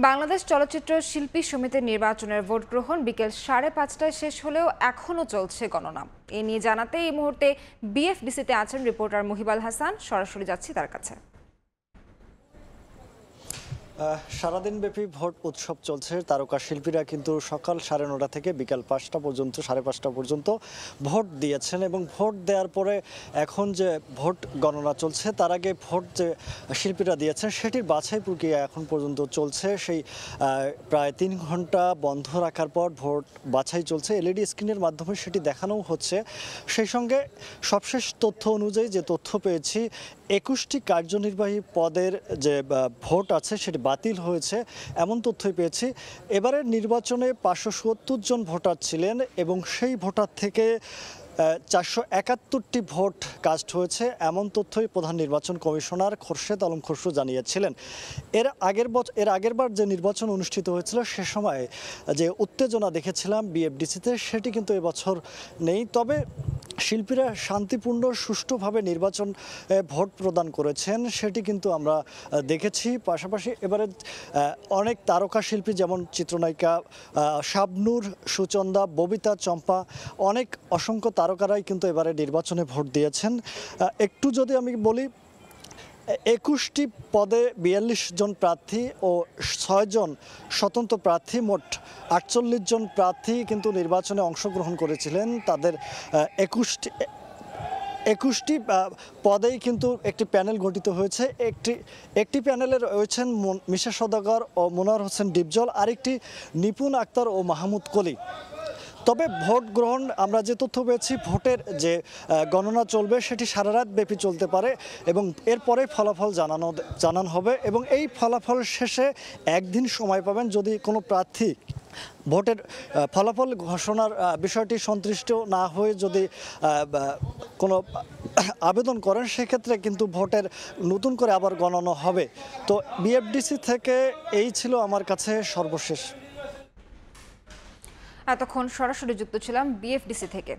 বাংলাদেশ চলচ্চিত্র শিল্পী সমিতির নির্বাচনের ভোট গ্রহণ বিকেল 5:30টায় শেষ হলেও এখনও চলছে গণনা। এ নিয়ে জানাতে এই মুহূর্তে বিএফডিসিতে আছেন রিপোর্টার মুহিবাল হাসান। সরাসরি যাচ্ছি তার কাছে। সারাদিনব্যাপী ভোট উৎসব চলছে। তারকা শিল্পীরা কিন্তু সকাল 9:30 থেকে বিকাল 5টা পর্যন্ত 5:30 পর্যন্ত ভোট দিয়েছেন এবং ভোট দেওয়ার পরে এখন যে ভোট গণনা চলছে তার আগে ভোট যে শিল্পীরা দিয়েছেন সেটির বাছাই প্রক্রিয়া এখন পর্যন্ত চলছে। সেই প্রায় 3 ঘন্টা বন্ধ রাখার পর ভোট বাছাই চলছে। এলইডি স্ক্রিনের মাধ্যমে সেটি দেখানোও হচ্ছে। সেই সঙ্গে সবশেষ তথ্য অনুযায়ী যে তথ্য পেয়েছি, 21টি কার্যনির্বাহী পদের যে ভোট আছে সেটি বাতিল হয়েছে এমন তথ্যই পেয়েছি। এবারের নির্বাচনে 570 জন ভোটার ছিলেন এবং সেই ভোটার থেকে 471টি ভোট কাস্ট হয়েছে এমন তথ্যই প্রধান নির্বাচন কমিশনার খোরশেদ আলম খসরু জানিয়েছিলেন। এর আগেরবার যে নির্বাচন অনুষ্ঠিত হয়েছিল সে সময় যে উত্তেজনা দেখেছিলাম বিএফডিসিতে সেটি কিন্তু এবছর নেই। তবে শিল্পীরা শান্তিপূর্ণ সুষ্ঠুভাবে নির্বাচন ভোট প্রদান করেছেন সেটি কিন্তু আমরা দেখেছি। পাশাপাশি এবারে অনেক তারকা শিল্পী যেমন চিত্রনায়িকা শাবনূর, সুচন্দা, ববিতা, চম্পা, অসংখ্য তারকারাই কিন্তু এবারে নির্বাচনে ভোট দিয়েছেন। একটু যদি আমি বলি, 21টি পদে 42 জন প্রার্থী ও 6 জন স্বতন্ত্র প্রার্থী, মোট 48 জন প্রার্থী কিন্তু নির্বাচনে অংশগ্রহণ করেছিলেন। তাদের 21টি পদেই কিন্তু একটি প্যানেল গঠিত হয়েছে। একটি প্যানেলে রয়েছেন মিশা সওদাগর ও মনোয়ার হোসেন ডিপজল, আরেকটি নিপুণ আক্তার ও মাহমুদ কলি। তবে ভোট গ্রহণ আমরা যে তথ্য পেয়েছি, ভোটের যে গণনা চলবে সেটি সারা রাত ব্যাপী চলতে পারে এবং এরপরে ফলাফল জানানো হবে এবং এই ফলাফল শেষে একদিন সময় পাবেন। যদি কোনো প্রার্থী ভোটের ফলাফল ঘোষণার বিষয়টি সন্তুষ্ট না হয়ে যদি কোনো আবেদন করেন সেক্ষেত্রে কিন্তু ভোটের নতুন করে আবার গণনা হবে। তো বিএফডিসি থেকে এই ছিল আমার কাছে সর্বশেষ। এতক্ষণ সরাসরি যুক্ত ছিলাম বিএফডিসি থেকে।